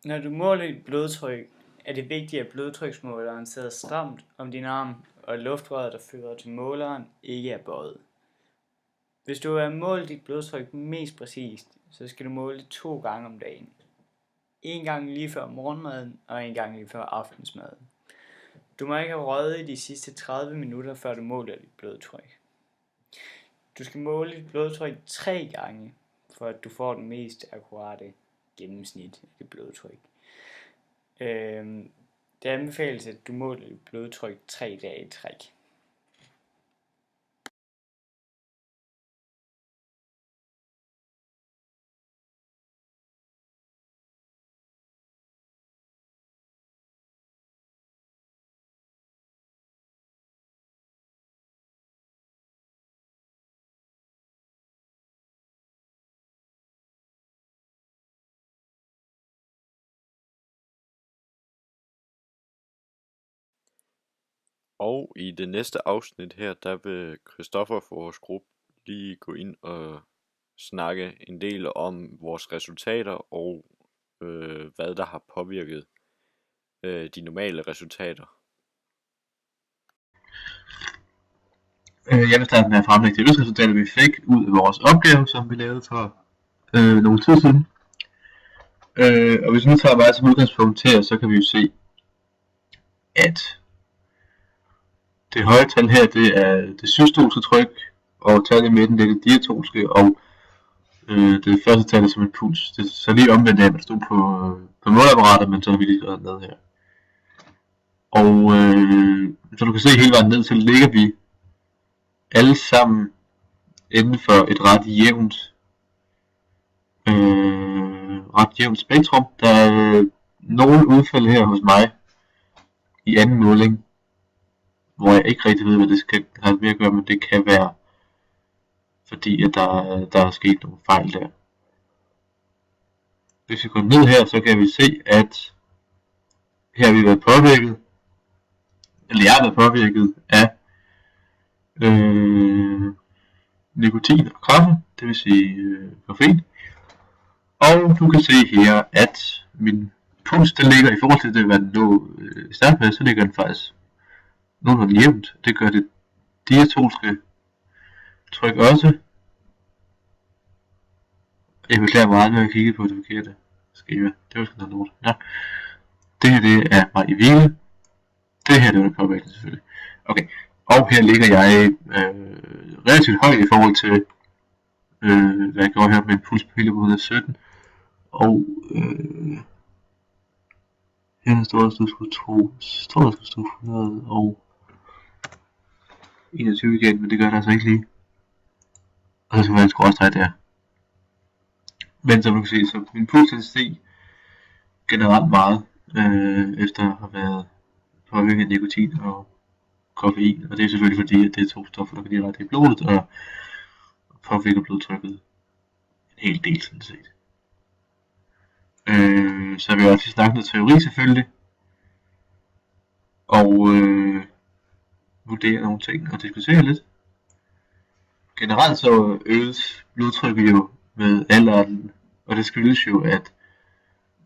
Når du måler dit blodtryk, er det vigtigt, at blodtryksmåleren sidder stramt om din arm, og at luftrøret, der fører til måleren, ikke er bøjet. Hvis du vil måle dit blodtryk mest præcist, så skal du måle det 2 gange om dagen. 1 gang lige før morgenmaden, og 1 gang lige før aftensmaden. Du må ikke have røget i de sidste 30 minutter, før du måler dit blodtryk. Du skal måle dit blodtryk 3 gange, for at du får den mest akkurate gennemsnit af dit blodtryk. Det anbefales, at du måler dit blodtryk 3 dage i træk. Og i det næste afsnit her, der vil Christoffer fra vores gruppe lige gå ind og snakke en del om vores resultater og hvad der har påvirket de normale resultater. Jeg vil starte med at fremlægge de resultater, vi fik ud af vores opgave, som vi lavede for nogle tid siden. Og hvis vi nu tager mig som udgangspunkt her, så kan vi jo se, at det høje tal her, det er det systoliske tryk, og tallet i midten, det er det diatoniske, og det første tal er som en puls. Det er så lige omvendt af, hvad der stod på måleapparatet, men så har vi lige skrevet ned her. Og så du kan se hele vejen ned, så ligger vi alle sammen inden for et ret jævnt spektrum. Der er nogle udfald her hos mig i anden måling, hvor jeg ikke rigtig ved, hvad det skal have med at gøre, men det kan være fordi, at der er sket nogle fejl der. Hvis vi går ned her, så kan vi se, at her har vi været påvirket, eller jeg har været påvirket af nikotin og kaffe, det vil sige koffein. Og du kan se her, at min puls, den ligger i forhold til det, hvad den lå i start med, så ligger den faktisk nogenlunde jævnt. Det gør det diatoniske tryk også. Jeg beklager meget, når jeg kigger på det forkerte skema. Det var sgu noget lort. Ja. Det her, det er mig i hvile. Det her, det var det påvirkning selvfølgelig. Okay. Og her ligger jeg relativt højt i forhold til, hvad jeg gjorde her med en puls på hele 117. Og her står der, der skal stå 121 igen, men det gør der altså ikke lige. Og så skal være en skråstreg der. Men som du kan se, så min puls steg generelt meget, efter at have været påvirket af nikotin og koffein. Og det er selvfølgelig fordi, at det er 2 stoffer, der kan direkte i blodet og påvirker blodtrykket en hel del sådan set. Så vi har også snakket noget teori selvfølgelig, og vurdere nogle ting og diskutere lidt. Generelt så øges blodtrykket jo med alderen, og det skyldes jo, at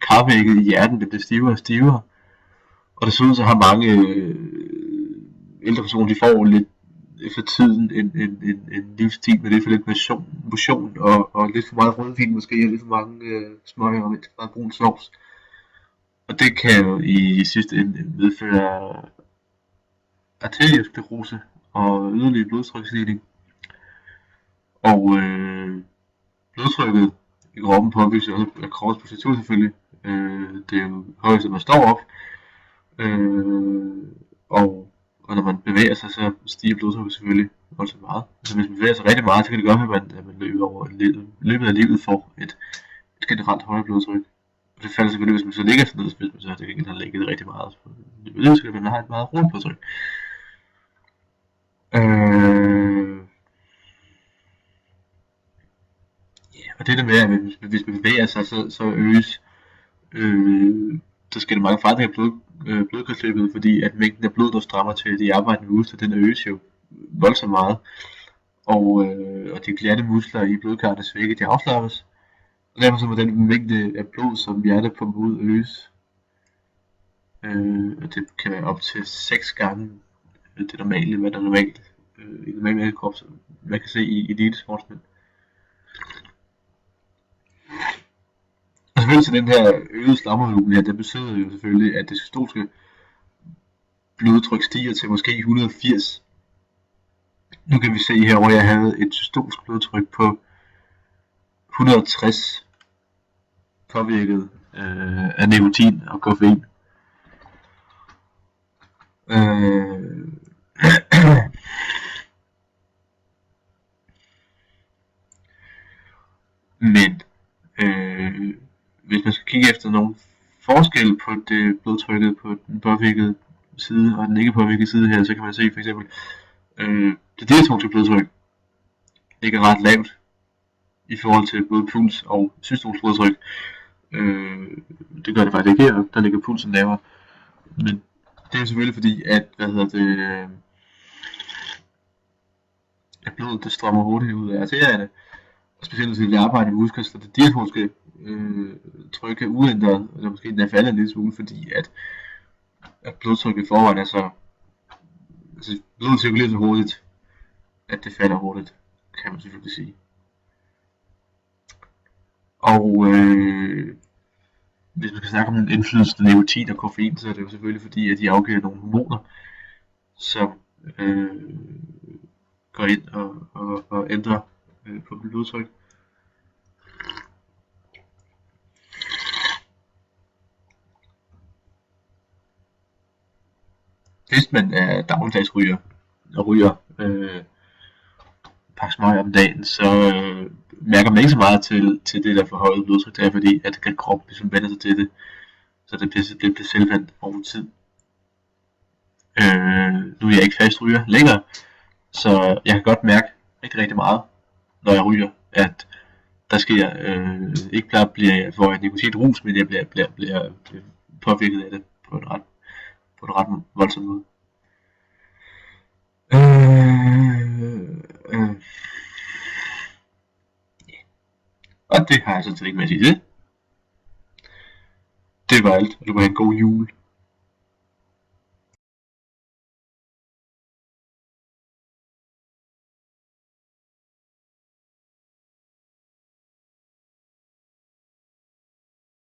karvægget i hjernen det bliver stivere og stivere. Og desuden så har mange ældre personer, de får lidt efter tiden en livsstil med lidt for lidt motion og lidt for meget rødvin måske, og lidt for mange smøger og lidt for meget brun sovs. Og det kan jo i sidste ende medføre arteriosklerose og yderligere blodtryksstigning. Og blodtrykket i kroppen påvirkes også af kroppens position selvfølgelig. Det er jo højest, når man står op. Og når man bevæger sig, så stiger blodtrykket selvfølgelig også meget. Altså hvis man bevæger sig rigtig meget, så kan det gøre, at man løbet af livet får et generelt højere blodtryk. Og det falder selvfølgelig, hvis man så ligger sådan ned, hvis man så har ligget rigtig meget. Så kan man have et meget roligt blodtryk. Og det der med, at hvis man bevæger sig, så øges, så sker der mange forandringer af blodkredsløbet, fordi at mængden af blod, der strømmer til de arbejdende muskler, den øges jo voldsomt meget. Og de glade muskler i blodkarrene svækker, de afslappes. Og derfor så må den mængde af blod, som hjertet pumper ud, øges. Og det kan være op til 6 gange det normale, hvad der er normalt i den normale krop, som man kan se i elitesportsmænd. Og selvfølgelig så den her øgede slamhemoglobin her, det betyder jo selvfølgelig, at det systoliske blodtryk stiger til måske 180. Nu kan vi se her, hvor jeg havde et systolisk blodtryk på 160 påvirket af nikotin og koffein. Men hvis man skal kigge efter nogle forskel på det blodtrykket på den påvirkede side og den ikke påvirkede side her, så kan man se for eksempel det diastoliske blodtryk ligger ret lavt i forhold til både puls og systolisk blodtryk. Det gør det faktisk ikke her, der ligger pulsen lavere. Men det er selvfølgelig fordi, at at blodet det strømmer hurtigt ud af arterierne, og specielt til det arbejdende muskler, så det diastoliske tryk er uændret, eller måske den er faldet en lille smule, fordi at blodtrykket i forvejen er så, altså blodet cirkulerer så hurtigt, at det falder hurtigt, kan man selvfølgelig sige. Og hvis man skal snakke om den indflydelse af nikotin og koffein, så er det jo selvfølgelig fordi, at de afgiver nogle hormoner, som går ind og ændrer på blodtryk. Hvis man er dagligdagsryger og ryger pakke smøger om dagen, så mærker man ikke så meget til det der forhøjede blodtryk, der er, fordi at kroppen ligesom vender sig til det, så det bliver selvvendt over tid. Nu er jeg ikke fast ryger længere, så jeg kan godt mærke rigtig meget, når jeg ryger, at der sker, ikke bare får jeg nikotinrus, men jeg bliver påvirket af det på en ret voldsom måde. Og det har jeg sådan set ikke med at sige det. Det var alt, og du må have en god jul.